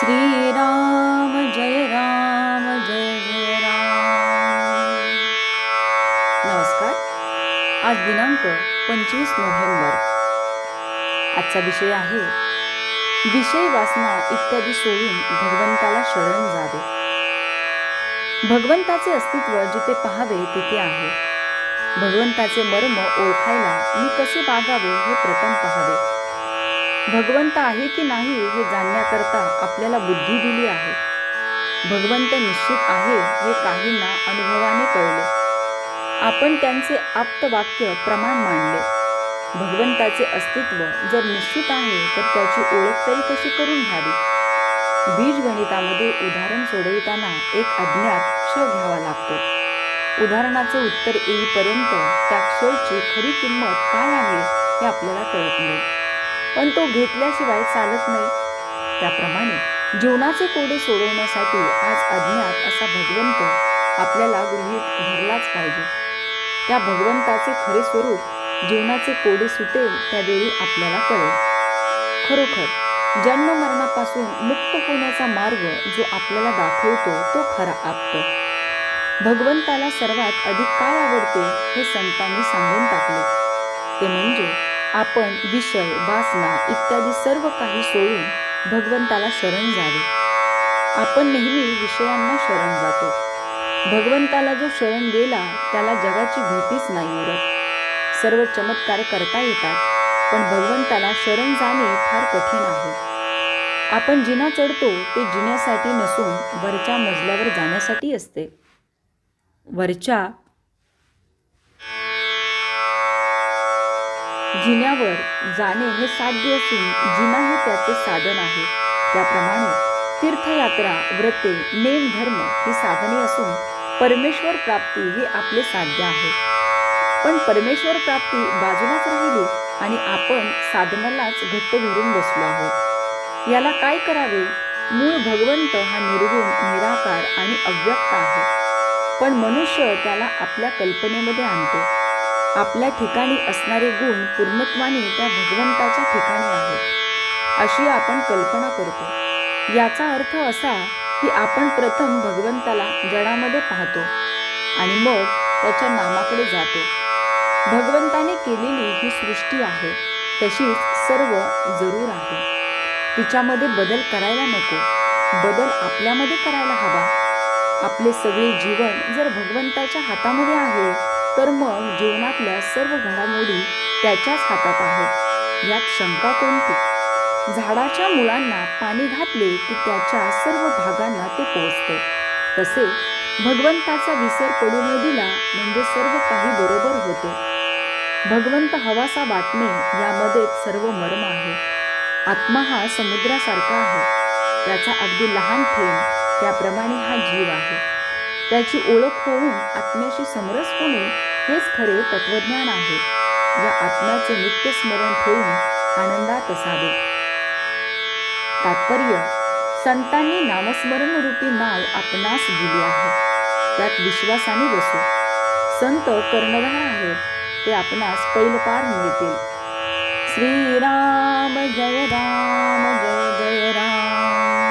श्रीराम जय राम जय जय राम। नमस्कार। आज दिनांक 25 नोव्हेंबर। आजचा विषय आहे विषय वासना इत्यादी सोडून भगवंताला शरण जावे। भगवंताचे अस्तित्व जिथे पाहावे तिथे आहे। भगवंताचे मर्म ओळखायला मी कसे वागावे हे प्रथम पाहावे। भगवंत आहे की नाही हे जाणण्याकरता आपल्याला बुद्धी दिली आहे। भगवंत निश्चित आहे हे काहींना अनुभवाने कळले। आपण त्यांचे आप्तवाक्य प्रमाण मानले। भगवंताचे अस्तित्व जर निश्चित आहे तर त्याची ओळख तरी कशी करून घ्यावी। बीजगणितामध्ये उदाहरण सोडविताना एक अज्ञात क्ष घ्यावा लागतो। उदाहरणाचे उत्तर येईपर्यंत त्या क्षची खरी किंमत काय आहे हे आपल्याला कळत नाही, पण तो घेतल्याशिवाय चालत नाही। त्याप्रमाणे जीवनाचे कोडे सोडवण्यासाठी आज अज्ञात असा भगवंत आपल्याला गृहीत धरलाच पाहिजे। त्या भगवंताचे खरे स्वरूप जीवनाचे कोडे सुटेल त्यावेळी आपल्याला कळेल। खरोखर जन्म मरणापासून मुक्त होण्याचा मार्ग जो आपल्याला दाखवतो तो खरा आप्त। भगवंताला सर्वात अधिक काय आवडते हे संतांनी सांगून टाकले, ते म्हणजे आपण विषय वासना इत्यादी सर्व काही सोडून भगवंताला शरण जावे। आपण नेहमी विषयांना शरण जातो। भगवंताला जो शरण गेला त्याला जगाची भीतीच नाही उरत। सर्व चमत्कार करता येतात, पण भगवंताला शरण जाणे फार कठीण आहे। आपण जिना चढतो ते जिन्यासाठी नसून वरच्या मजल्यावर जाण्यासाठी असते। वरच्या जिन्यावर जाणे हे साध्य असून जिना हे त्याचे साधन आहे। त्याप्रमाणे तीर्थयात्रा, व्रते, नेमधर्म ही साधने असून परमेश्वर प्राप्ती हे आपले साध्य आहे। पण परमेश्वर प्राप्ती बाजूलाच राहिली आणि आपण साधनालाच घट्ट धरून बसलो आहोत। याला काय करावे? मूळ भगवंत हा निर्गुण, निराकार आणि अव्यक्त आहे, पण मनुष्य त्याला आपल्या कल्पनेमध्ये आणतो। आपल्या ठिकाणी असणारे गुण पूर्णत्वाने त्या भगवंताच्या ठिकाणी आहेत अशी आपण कल्पना करतो। याचा अर्थ असा की आपण प्रथम भगवंताला जडामध्ये पाहतो आणि मग त्याच्या नामाकडे जातो। भगवंताने केलेली ही सृष्टी आहे, तशीच सर्व जरूर आहे। तिच्यामध्ये बदल करायला नको, बदल आपल्यामध्ये करायला हवा। आपले सगळे जीवन जर भगवंताच्या हातामध्ये आहे तर मग जीवनातल्या सर्व घडामोडी त्याच्याच हातात आहेत, यात शंका कोणती? झाडाच्या मुळांना पाणी घातले की त्याच्या सर्व भागांना ते पोहोचते, तसे भगवंताचा विसर पडू न दिला म्हणजे सर्व काही बरोबर होते। भगवंत हवासा वाटणे यामध्येच सर्व मर्म आहे। आत्मा हा समुद्रासारखा आहे, त्याचा अगदी लहान थेंब त्याप्रमाणे हा जीव आहे। त्याची ओळख होऊन आत्म्याशी समरस होणे हेच खरे तत्वज्ञान आहे। या आत्म्याचे नित्य स्मरण ठेवून आनंदात असावे। तात्पर्य, संतांनी नामस्मरण रूपी नाव आपणास दिली आहे, त्यात विश्वासाने बसू। संत कर्णधार आहेत, ते आपणास पैलपार मिळतील। श्रीराम जय राम जय जय राम।